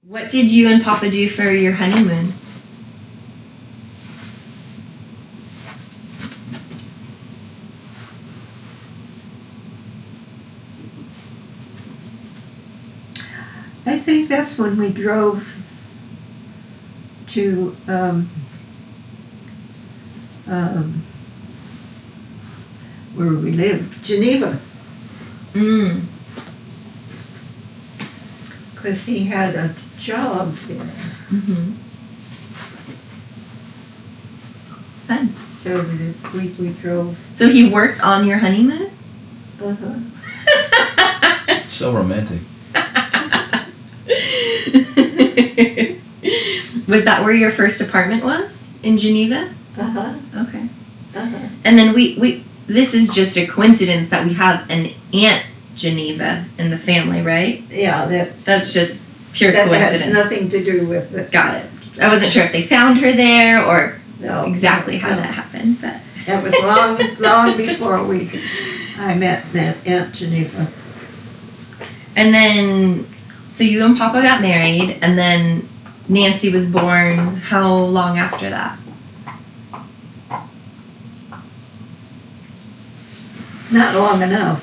What did you and Papa do for your honeymoon? I think that's when we drove to where we lived, Geneva, because he had a job there. Mm-hmm. Fun. So this week we drove. So he worked on your honeymoon? Uh-huh. So romantic. Was that where your first apartment was? In Geneva? Uh-huh. Okay. Uh-huh. And then we this is just a coincidence that we have an Aunt Geneva in the family, right? Yeah, That's just pure that coincidence. has nothing to do with it. Got it. I wasn't sure if they found her there or No. exactly how no. that happened, but That was long before I met Aunt Geneva. and then so you and Papa got married and then Nancy was born how long after that? Not long enough.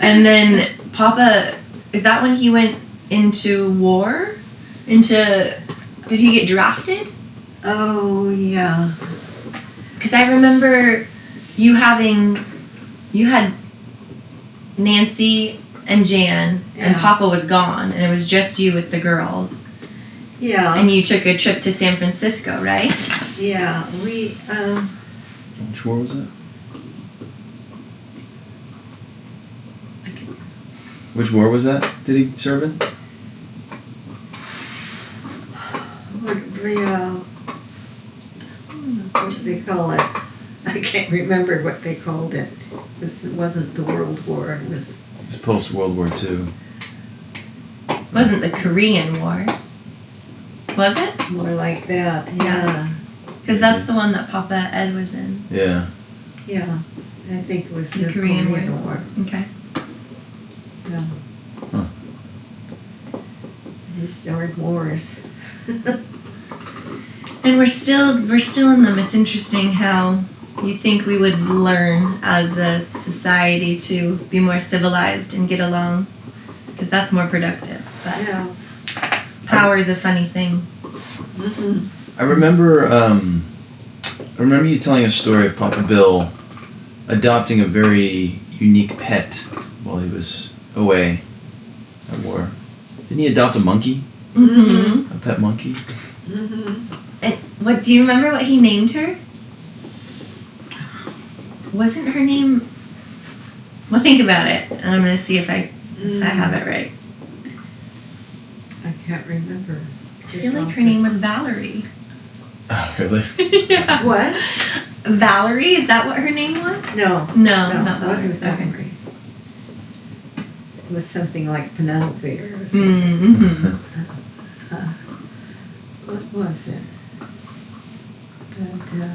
And then Papa, is that when he went into war? Did he get drafted? Oh, yeah. Because I remember you had Nancy and Jan, and Yeah. Papa was gone, and it was just you with the girls. Yeah. And you took a trip to San Francisco, right? Yeah, we, Which war was it? Which war was that? Did he serve in? what do they call it? I can't remember what they called it. It wasn't the World War, it was, It was post World War II. It wasn't the Korean War, was it? more like that, Yeah. yeah. Because that's the one that Papa Ed was in. Yeah. Yeah, I think it was The the Korean Korean War. War. Okay. Yeah. Huh. Historic wars. And we're still in them. It's interesting how you think we would learn as a society to be more civilized and get along, because that's more productive. But Yeah. power is a funny thing. Mm-hmm. I remember you telling a story of Papa Bill adopting a very unique pet while he was away at war. Didn't he adopt a monkey? Mm-hmm. A pet monkey? Mm-hmm. And what do you remember? What he named her? Wasn't her name? Well, think about it, and I'm gonna see if I have it right. I can't remember. I feel like her name was Valerie. Oh, really? Yeah. What? Valerie? Is that what her name was? No. No, No, not it wasn't Valerie. Okay. Valerie. It was something like Penelope or something. Mm-hmm. What was it? But,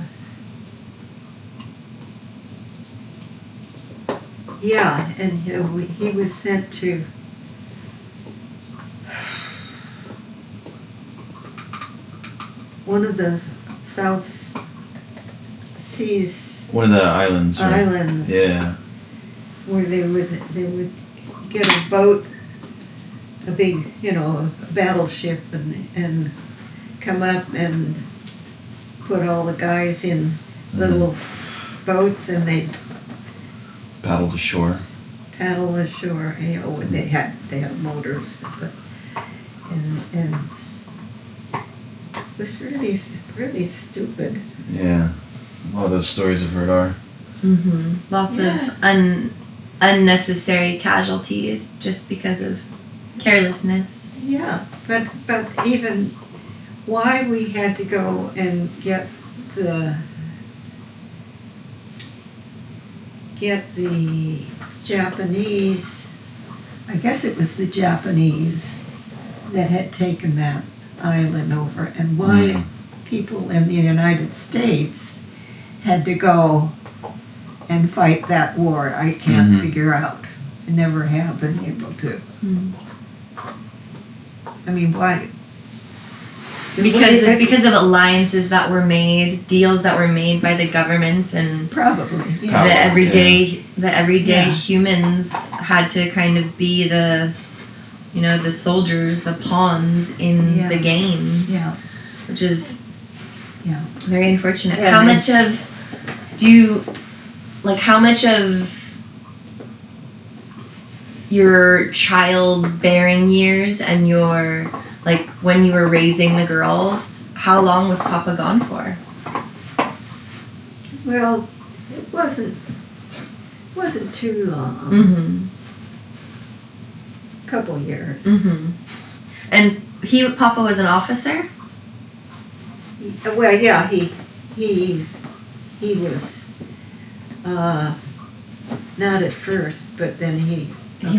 yeah, and he was sent to one of the South Seas One of the islands, right? islands. Yeah. Where they would get a boat, a big, a battleship, and come up and put all the guys in little boats, and they'd Paddled ashore. paddle ashore. And they had motors, but and it was really stupid. Yeah. A lot of those stories I've heard are. Mm-hmm. Lots of unnecessary casualties just because of carelessness. Yeah, but even why we had to go and get the Japanese, I guess it was the Japanese that had taken that island over, and why people in the United States had to go and fight that war, I can't figure out. never have been able to. Mm. I mean, why? Because of alliances that were made, deals that were made by the government, and Probably, yeah. Power. the everyday Yeah. humans had to kind of be the, the soldiers, the pawns in Yeah. the game, Yeah, which is yeah. very unfortunate. Yeah, How they- much of how much of your childbearing years and your, like, when you were raising the girls, how long was Papa gone for? Well, it wasn't too long. Mm-hmm. Couple years. Mm-hmm. And Papa was an officer? Well, yeah, he was not at first, but then he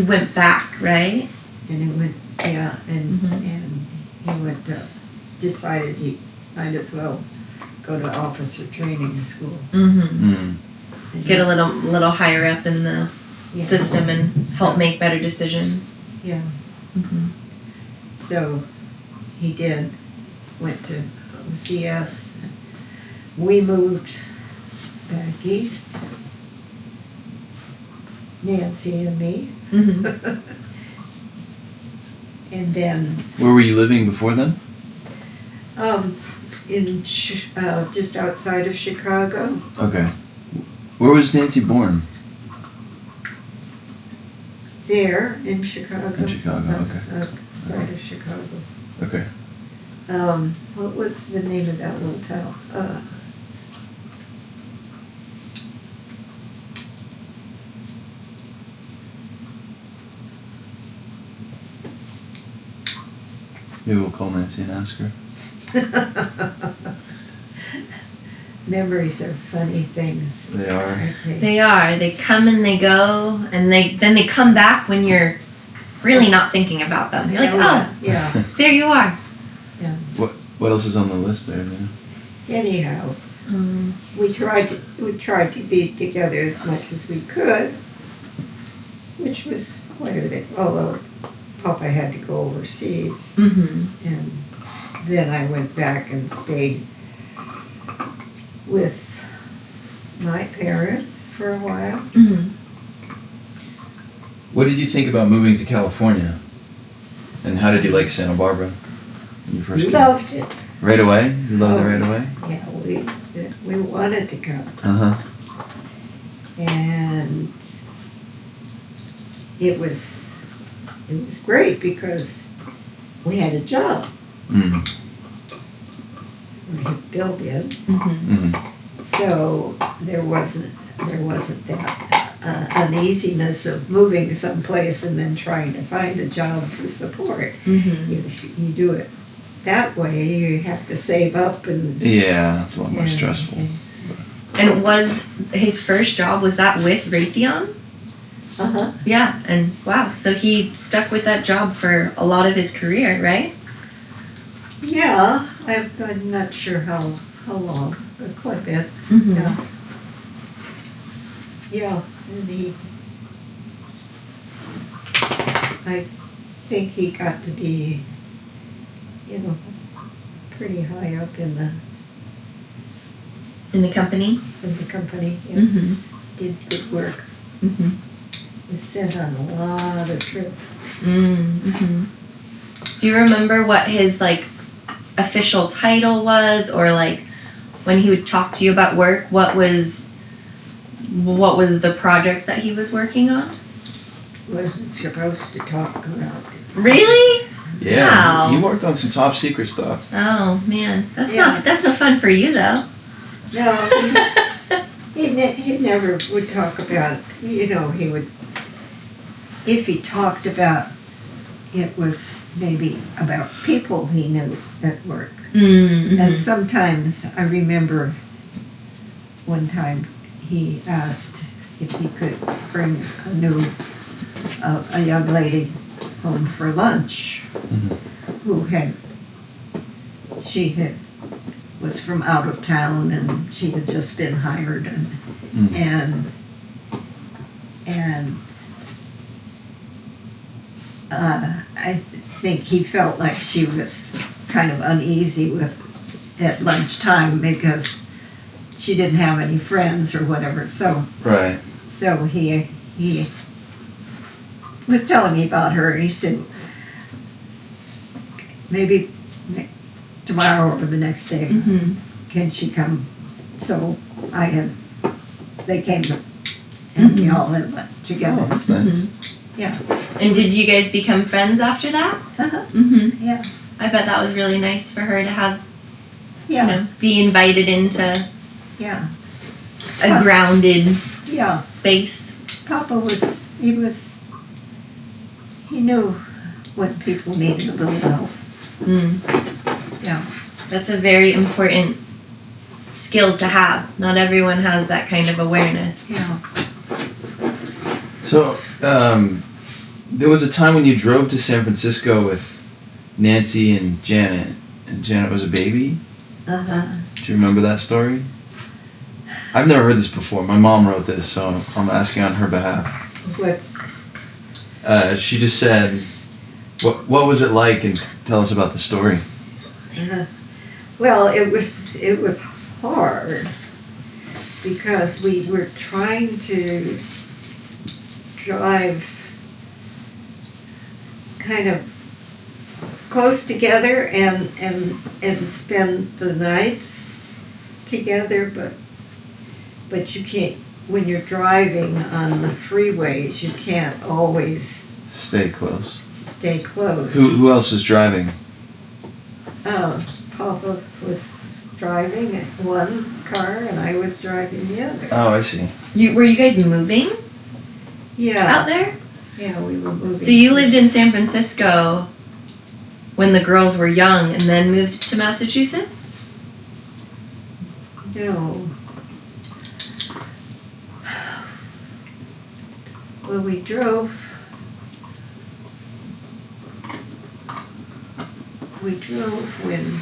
Went back, right? and he went, yeah, and Mhm. and he went decided he might as well go to officer training school. Mm-hmm. Mm. And Get a little higher up in the yeah, system and help make better decisions. Yeah, Mm-hmm. so he did. Went to OCS. We moved back east. Nancy and me. Mm-hmm. And then Where were you living before then? in just outside of Chicago. Okay. Where was Nancy born? There in Chicago. In Chicago, okay. Outside of Chicago. Okay. What was the name of that little town? Maybe we'll call Nancy and ask her. Memories are funny things. They are. Aren't they? They are. They come and they go, and then they come back when you're really not thinking about them. You're like, oh, Yeah. there you are. What else is on the list there, man? Anyhow, we tried to be together as much as we could, which was quite a bit. Although Papa had to go overseas, Mm-hmm. and then I went back and stayed with my parents for a while. Mm-hmm. What did you think about moving to California? And how did you like Santa Barbara when you first We came? loved it. Right away? You loved it right away? Yeah, we wanted to come, Uh-huh. and it was great because we had a job. Mm. Or Bill did. Mm-hmm. Mm. So there wasn't that uneasiness of moving someplace and then trying to find a job to support. Mm-hmm. You do it that way. You have to save up and. Yeah, it's a lot more and- stressful. And was his first job, was that with Raytheon? Uh-huh. Yeah, and wow, so he stuck with that job for a lot of his career, right? Yeah, I'm not sure how long, but quite a bit. Mm-hmm. Yeah. Yeah, and I think he got to be, pretty high up in the company? company. Yes. Mhm. Did good work. Mm-hmm. Was sent on a lot of trips. Mm-hmm. Do you remember what his, like, official title was, or, like, when he would talk to you about work, what was the projects that he was working on? Wasn't supposed to talk about it. Really? Yeah, Wow. you worked on some top secret stuff. Oh man, that's Yeah. no fun for you though. No, he never would talk about it. He would, if he talked about it, was maybe about people he knew at work. Mm-hmm. And sometimes I remember one time he asked if he could bring a young lady home for lunch Mhm. she was from out of town and she had just been hired Mm. and I think he felt like she was kind of uneasy with at lunchtime because she didn't have any friends or whatever. So Right. he was telling me about her, and he said maybe tomorrow or the next day Mm-hmm. can she come. So they came and we all had went Oh, together. that's nice. Mm-hmm. Yeah. And did you guys become friends after that? Uh-huh. Mm-hmm. Yeah. I bet that was really nice for her to have, Yeah. you know, be invited into Yeah. a grounded Yeah. space. Papa he knew when people needed a little help. Mm. Yeah. That's a very important skill to have. Not everyone has that kind of awareness. Yeah. So, there was a time when you drove to San Francisco with Nancy and Janet was a baby. Uh-huh. Do you remember that story? I've never heard this before. My mom wrote this, so I'm asking on her behalf. What's She just said, "What was it like?" And tell us about the story. Well, it was hard because we were trying to drive kind of close together and spend the nights together, but you can't, when you're driving on the freeways, you can't always Stay close. stay close. Who else was driving? Papa was driving one car and I was driving the other. Oh, I see. Were you guys moving Yeah, out there? yeah, we were moving. So you lived in San Francisco when the girls were young and then moved to Massachusetts? No. Well, we drove when,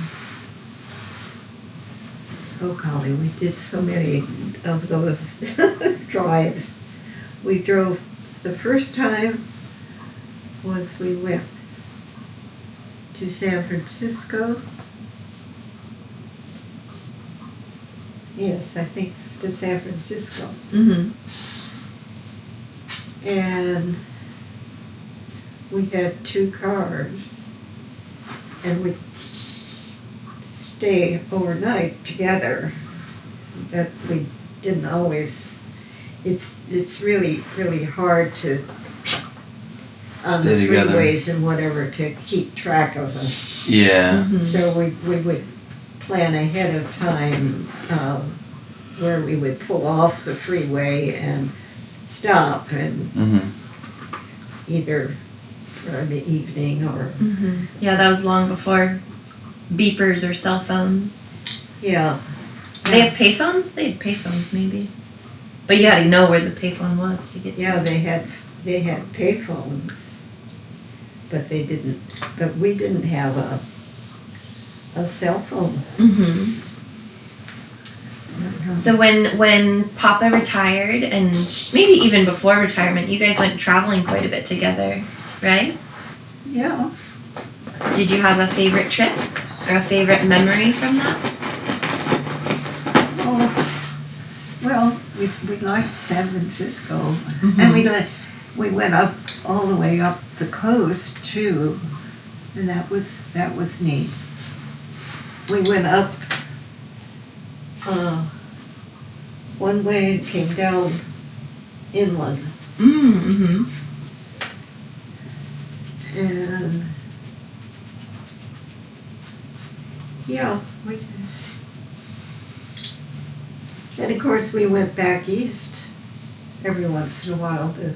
oh golly, we did so many of those drives. We drove, the first time was we went to San Francisco. Yes, I think to San Francisco. Mm-hmm. And we had 2 cars and we'd stay overnight together, but we didn't always, it's really, really hard to, on Stay the together. freeways and whatever, to keep track of them. Yeah. Mm-hmm. So we would plan ahead of time where we would pull off the freeway and stop and Mm-hmm. either for the evening or, Mm-hmm. Yeah, that was long before beepers or cell phones. yeah. They have payphones? They had payphones maybe. But you had to know where the payphone was to get to Yeah, it. they had payphones, but we didn't have a cell phone. Mm-hmm. So when Papa retired, and maybe even before retirement, you guys went traveling quite a bit together, right? Yeah, Did you have a favorite trip or a favorite memory from that? well, we liked San Francisco, and we went up all the way up the coast too, and that was neat. We went up one way and came down inland, Mm-hmm. and yeah, and of course we went back east every once in a while to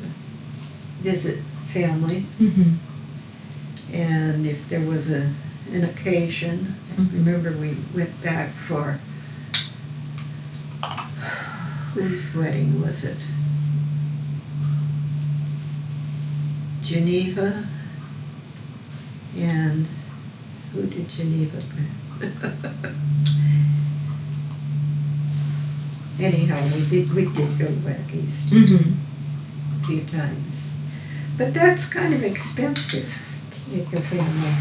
visit family, Mm-hmm. and if there was an occasion, I remember we went back for, whose wedding was it? Geneva, and who did Geneva bring? Anyhow, we did go back east Mm-hmm. a few times. But that's kind of expensive to take a family.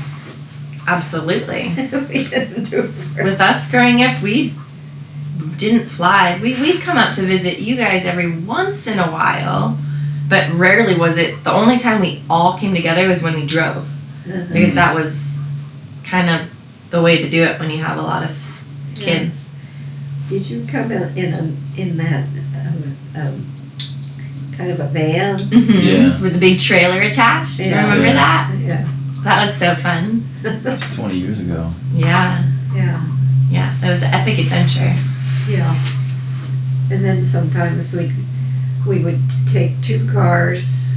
Absolutely. We didn't do it. With us growing up, we didn't fly. We'd come out to visit you guys every once in a while, but rarely was it. The only time we all came together was when we drove, because that was kind of the way to do it when you have a lot of kids. Did you come in that kind of a van? Mm-hmm. Yeah. With the big trailer attached. Yeah. Remember Yeah. that? Yeah. That was so fun. It's 20 years ago. Yeah. Yeah. Yeah. That was an epic adventure. Yeah. And then sometimes we would take 2 cars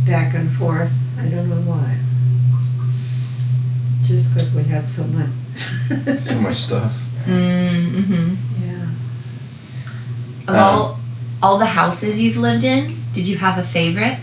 back and forth. I don't know why. Just because we had so much. So much stuff. Mm-hmm. Yeah. Of all the houses you've lived in, did you have a favorite?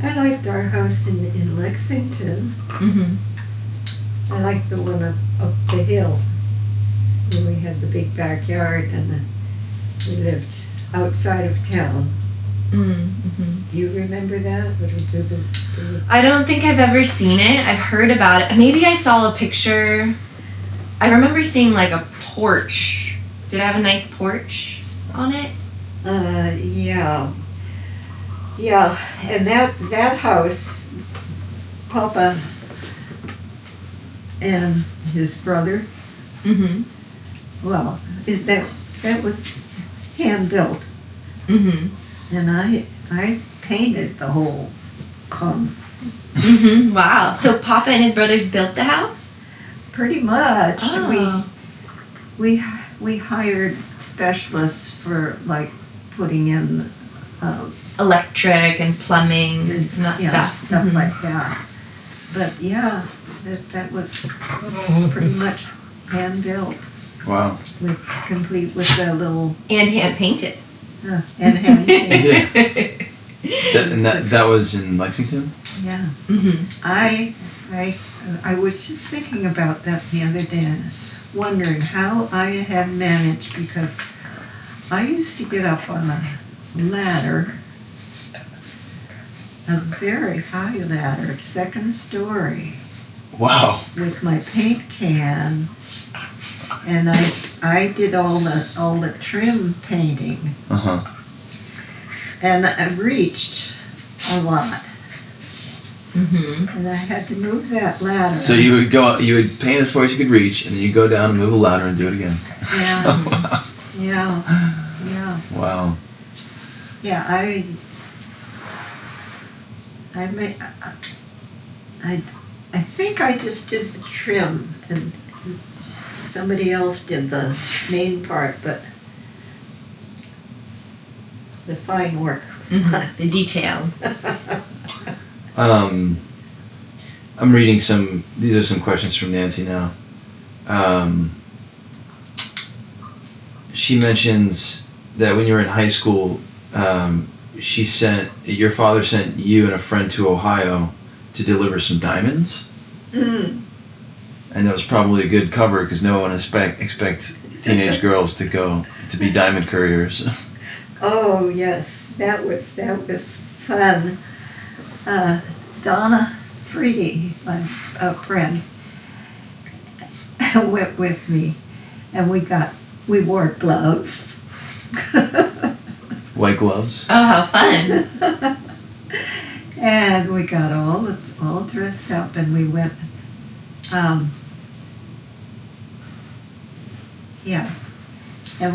I liked our house in Lexington. Mm-hmm. I liked the one up the hill where we had the big backyard and we lived outside of town. Mm-hmm. Do you remember that? I don't think I've ever seen it. I've heard about it. Maybe I saw a picture. I remember seeing like a porch. Did it have a nice porch on it? Yeah. Yeah, and that house, Papa and his brother, Mm-hmm. well, that was hand built, Mm-hmm. and I painted the whole Mm-hmm. Wow. So Papa and his brothers built the house? pretty much. Oh. We hired specialists for like putting in Electric and plumbing and that stuff. stuff Mhm. like that. But yeah, that was pretty much hand built, Wow. complete with the little And hand painted. and hand painted. Yeah. That was in Lexington? Yeah, Mm-hmm. I was just thinking about that the other day and wondering how I had managed, because I used to get up on a ladder, a very high ladder, 2nd story, Wow. with my paint can, and I did all the trim painting, Uh-huh. and I reached a lot, Mm-hmm. and I had to move that ladder. So you would paint as far as you could reach, and then you go down and move the ladder and do it again. Yeah, yeah. Wow. Yeah, I think I just did the trim and somebody else did the main part, but the fine work was mine. The detail. I'm reading these are some questions from Nancy now. She mentions that when you were in high school, your father sent you and a friend to Ohio to deliver some diamonds. Mm. And that was probably a good cover because no one expects teenage girls to be diamond couriers. Oh yes, that was fun. Donna Freedy, my friend, went with me, and we wore gloves. White gloves. Oh, how fun. And we got all dressed up, and we went. Yeah, and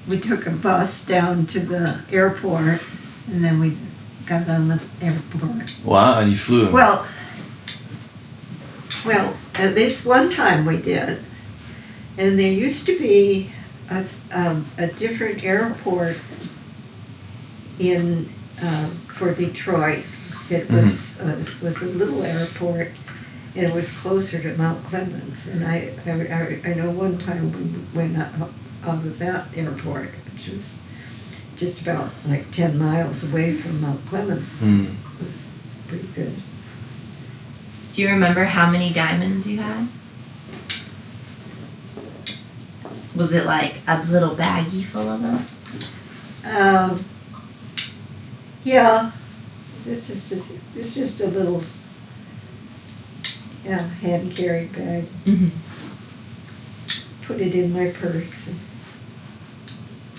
we took a bus down to the airport, and then we got on the airport. Wow, and you flew. Well, at least one time we did, and there used to be a different airport for Detroit. It was a little airport, and it was closer to Mount Clemens. And I know one time we went out of that airport, which was just about like 10 miles away from Mount Clemens. Mm. It was pretty good. Do you remember how many diamonds you had? Was it like a little baggie full of them? Yeah, it's just a little, hand carried bag. Mm-hmm. Put it in my purse.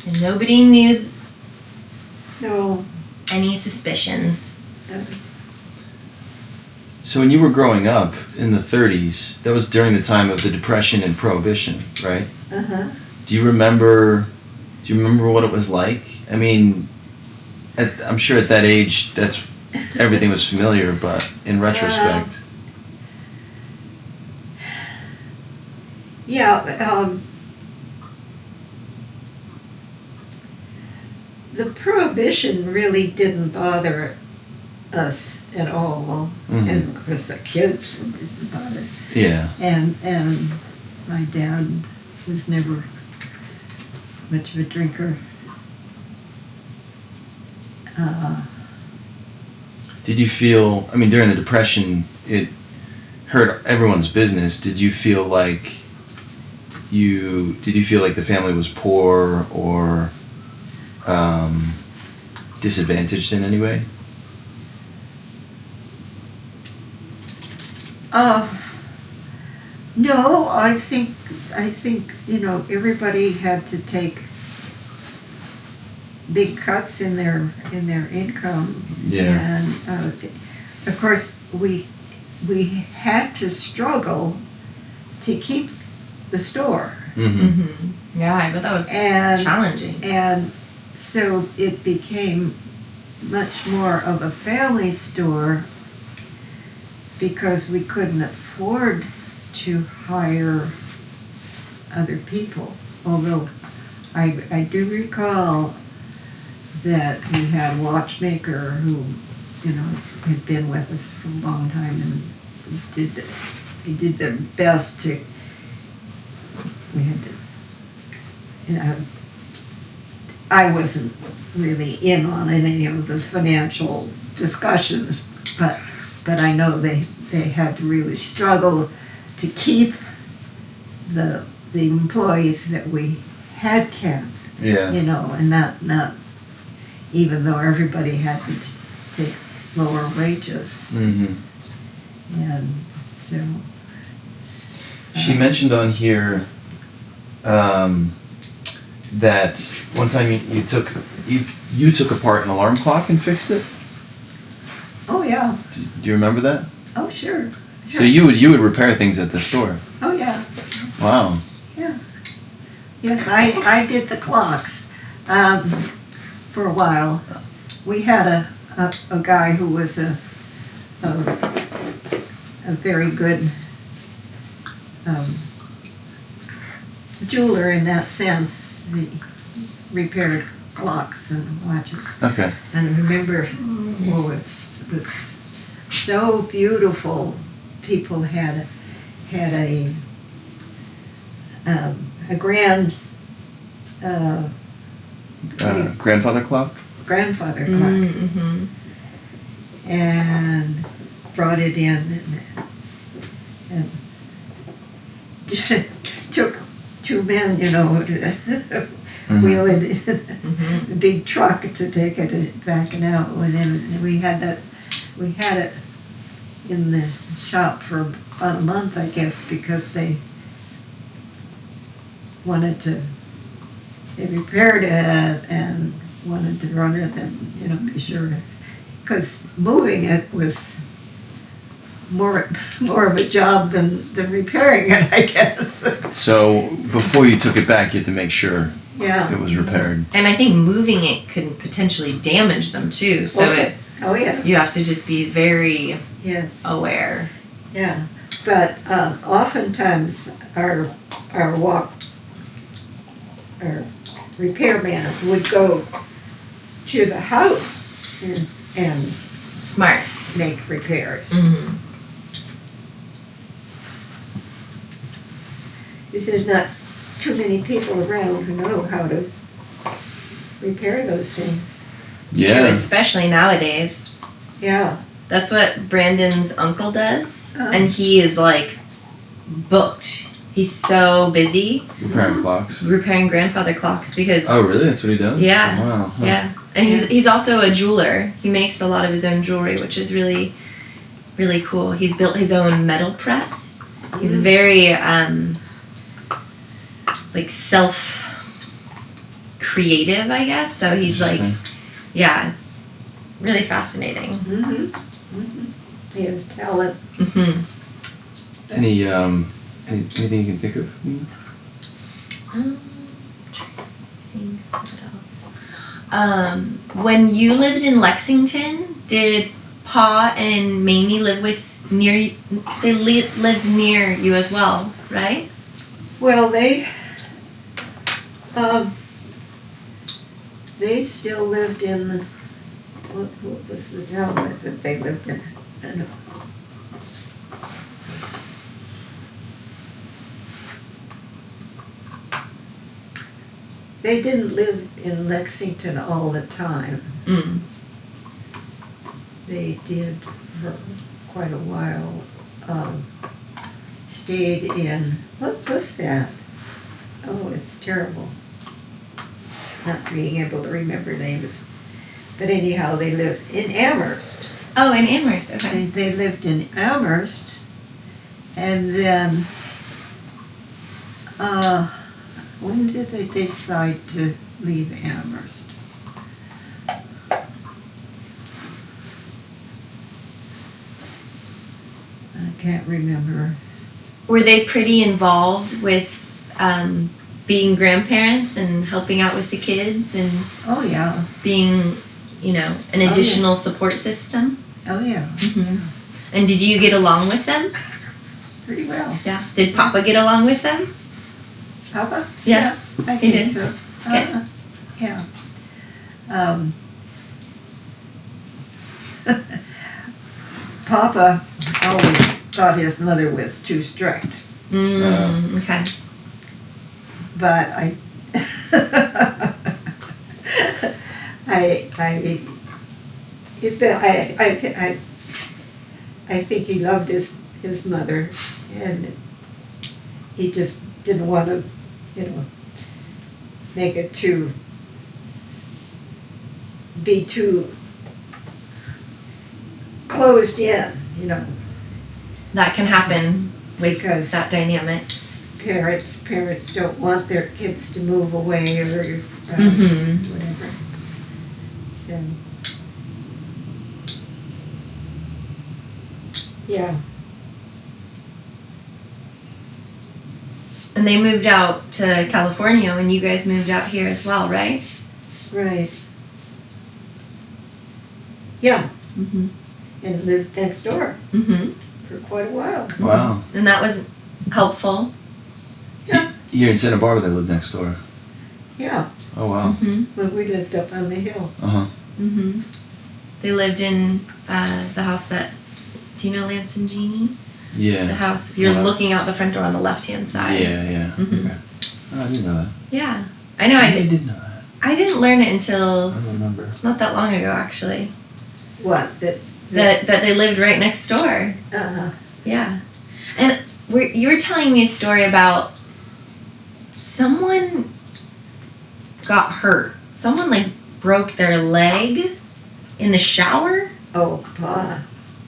And nobody knew No, any suspicions. So when you were growing up in the 30s, that was during the time of the Depression and Prohibition, right? uh-huh. Do you remember what it was like? I mean, I'm sure at that age, everything was familiar, but in retrospect. Yeah, the Prohibition really didn't bother us at all, Mhm. and of course the kids didn't bother. Yeah. And my dad was never much of a drinker. Did you feel, I mean, during the Depression, it hurt everyone's business. Did you feel like the family was poor or disadvantaged in any way? No, I think everybody had to take big cuts in their income. Yeah. And of course we had to struggle to keep the store. Mm-hmm. Mm-hmm. Yeah, I bet that was And challenging. And so it became much more of a family store because we couldn't afford to hire other people. Although I do recall that we had a watchmaker who, had been with us for a long time and they did their best to, we had to, I wasn't really in on any of the financial discussions, but I know they had to really struggle to keep the employees that we had kept, Yeah. and not even though everybody had to take lower wages, Mm-hmm. and so. She mentioned on here that one time you took apart an alarm clock and fixed it. Oh yeah. Do you remember that? Oh sure. So you would repair things at the store. Oh yeah. Wow. Yeah. Yes, I did the clocks for a while. We had a guy who was a very good jeweler in that sense. He repaired clocks and watches. Okay. And I remember, it was so beautiful. People had a grand Grandfather clock? grandfather clock, Mm-hmm. and brought it in and took two men, to wheel it in a big truck to take it back and out. And we had it in the shop for about a month, I guess, because they repaired it and wanted to run it and, be sure. Because moving it was more of a job than repairing it, I guess. So before you took it back, you had to make sure Yeah. it was repaired. And I think moving it could potentially damage them too. So Oh yeah. you have to just be very Yes. aware. Yeah. But oftentimes our repairman would go to the house and Smart. make repairs. Mm-hmm. There's not too many people around who know how to repair those things. It's true, Yeah. especially nowadays. Yeah. That's what Brandon's uncle does, Oh. and he is like booked. He's so busy Repairing clocks. repairing grandfather clocks because Oh, really? That's what he does? Yeah. Wow. Huh. yeah, and he's also a jeweler. He makes a lot of his own jewelry, which is really, really cool. He's built his own metal press. He's very like self creative, I guess. So he's like, Interesting. yeah, it's really fascinating. Mm-hmm. Mm-hmm. He has talent. Hmm. Anything you can think of? Trying to think what else. When you lived in Lexington, did Pa and Mamie live near? They lived near you as well, right? Well, they still lived in, what was the town that they lived in? I don't know. They didn't live in Lexington all the time. Mm. They did for quite a while, stayed in, what was that? Oh, it's terrible. Not being able to remember names. But anyhow, they lived in Amherst. Oh, in Amherst. Okay. They lived in Amherst, and then, when did they decide to leave Amherst? I can't remember. Were they pretty involved with being grandparents and helping out with the kids and Oh, yeah. being, an yeah. additional support system? Oh, yeah. Mm-hmm. And did you get along with them? Pretty well. Yeah. Did Papa get along with them? Papa? Yeah, I he think did. so. Okay. Yeah. Papa always thought his mother was too strict, Okay. but I think he loved his mother, and he just didn't want to, make it be too closed in, That can happen with Because- that dynamic. Parents don't want their kids to move away or Mhm. whatever. So, yeah. And they moved out to California when you guys moved out here as well, right? Right. Yeah, Mm-hmm. and lived next door Mm-hmm. for quite a while. Wow. And that was helpful. Here in Santa Barbara, they live next door. Yeah, Oh, wow. Mm-hmm. but we lived up on the hill. Uh-huh. Mm-hmm. They lived in the house that. Do you know Lance and Jeannie? Yeah. The house. If you're Wow. looking out the front door on the left-hand side. Yeah, yeah. Mhm. Okay. Oh, I didn't know that. Yeah. I know. I did. did know that. I didn't learn it I until don't remember. not that long ago, actually. What, That they lived right next door. Yeah. And you were telling me a story about someone got hurt. Someone broke their leg in the shower. oh, Pa,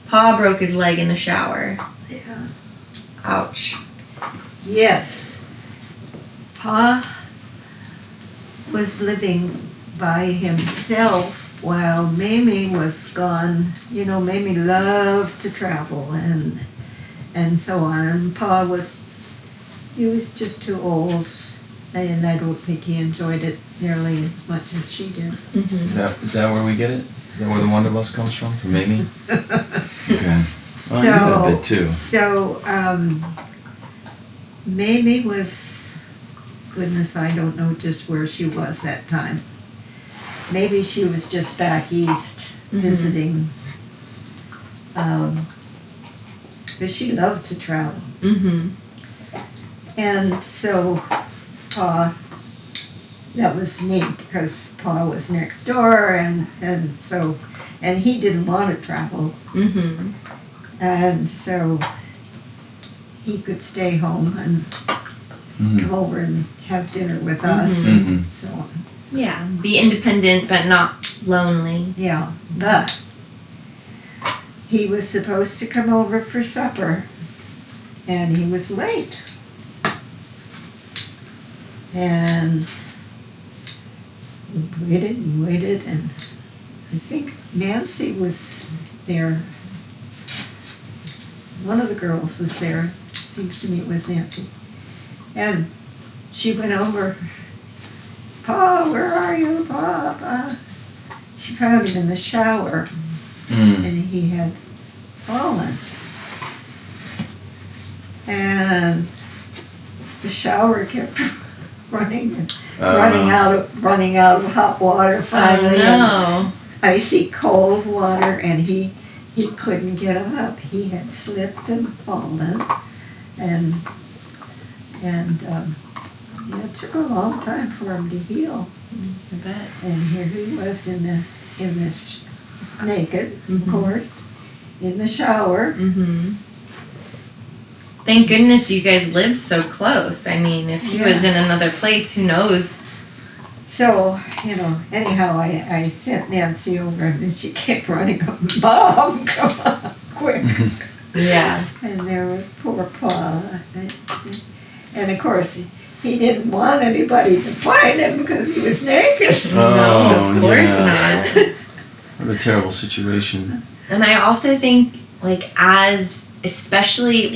Pa broke his leg in the shower. yeah. Ouch. Yes. Pa was living by himself while Mamie was gone. Mamie loved to travel and so on. And Pa was just too old, and I don't think he enjoyed it nearly as much as she did. Mm-hmm. Is that where we get it? Is that where the wanderlust comes from Mamie? Okay. Well, I knew that a bit too. So, Mamie was, goodness, I don't know just where she was that time. Maybe she was just back east visiting. But she loved to travel. Mm-hmm. And so Pa that was neat because Pa was next door, and he didn't want to travel, Mm-hmm. and so he could stay home and Mhm. come over and have dinner with us, Mhm. and Mhm. so on. Yeah. Be independent but not lonely. Yeah, but he was supposed to come over for supper, and he was late. And we waited, and I think Nancy was there. One of the girls was there. Seems to me it was Nancy. And she went over, Pa, where are you, Pa, Pa? She found him in the shower, Mm. and he had fallen. And the shower kept running and running out of hot water finally, and Oh icy cold water, and he couldn't get up. He had slipped and fallen, and it took a long time for him to heal. no. I bet. And here he was in this naked, Mhm. of course, in the shower. Mm-hmm. Thank goodness you guys lived so close. I mean, if he was Yeah. in another place, who knows? So, anyhow, I sent Nancy over, and then she kept running up, Mom, come on, quick. Yeah. And there was poor Pa. And of course, he didn't want anybody to find him because he was naked. No, of course yeah. not. What a terrible situation. And I also think, like, especially,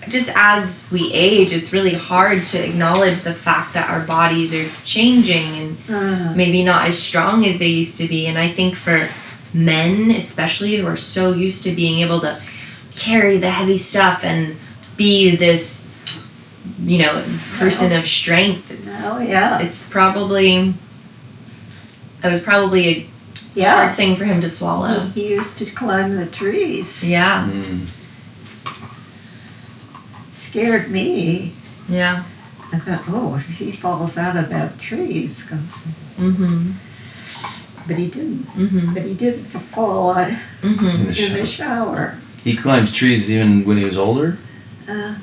just as we age, it's really hard to acknowledge the fact that our bodies are changing and maybe not as strong as they used to be. And I think for men, especially, who are so used to being able to carry the heavy stuff and be this, person of strength, Oh, yeah. it was probably a Yeah. hard thing for him to swallow. He used to climb the trees. Yeah, Mm. Scared me. yeah. I thought, oh, if he falls out of that tree, it's going to... Mm-hmm. But he didn't. Mm-hmm. But he did fall Mm-hmm. In the in the shower. shower. He climbed trees even when he was older? Uh,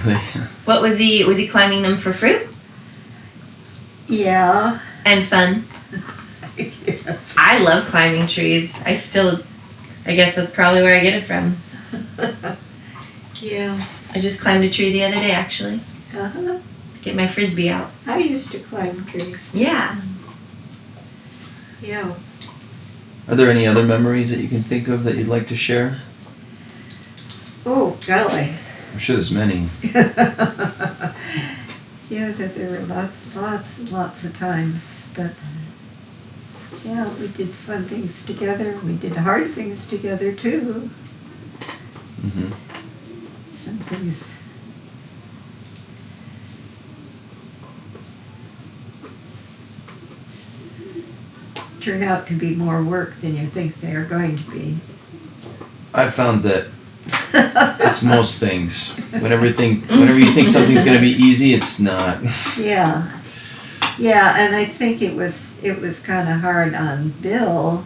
Really? What was he climbing them for fruit yeah. and fun? Yes. I love climbing trees. I guess that's probably where I get it from. Yeah. I just climbed a tree the other day, actually. Uh-huh. Get my Frisbee out. I used to climb trees. Yeah. Yeah. Are there any other memories that you can think of that you'd like to share? Oh, golly. I'm sure there's many. Yeah, that there were lots of times, but yeah, we did fun things together. We did hard things together too. Mm-hmm. Some things. Turn out to be more work than you think they are going to be. I found that it's most things. Whenever you think something's going to be easy, it's not. Yeah, yeah, and I think it was kind of hard on Bill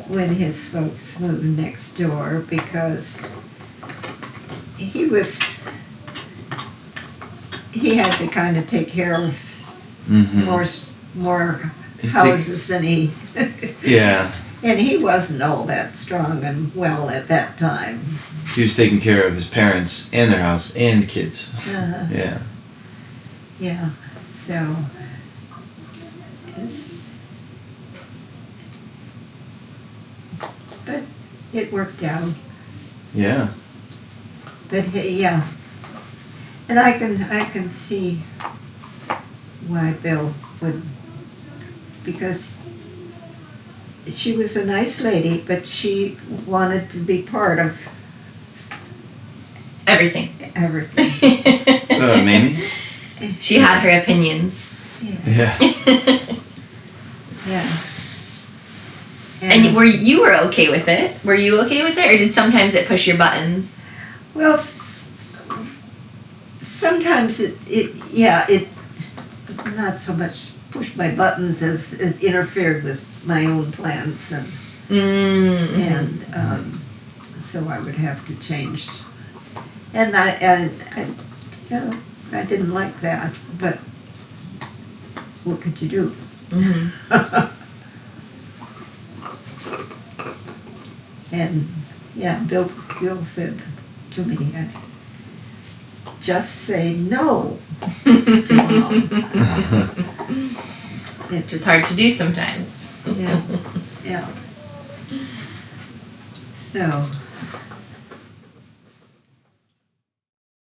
when his folks moved next door because he had to kind of take care of Mm-hmm. more He's houses than he. Yeah. And he wasn't all that strong and well at that time. He was taking care of his parents and their house and kids. Yeah. Yeah, so but it worked out. Yeah. But yeah, and I can see why Bill would, because she was a nice lady, but she wanted to be part of Everything. everything. Mamie? She had her opinions. Yeah, Yeah. yeah. And you were okay with it? Were you okay with it, or did sometimes it push your buttons? Well, sometimes it not so much push my buttons as interfered with my own plans, and so I would have to change. And I didn't like that, but what could you do? And yeah, Bill said to me, just say no to Mom. Which is hard to do sometimes. Yeah. So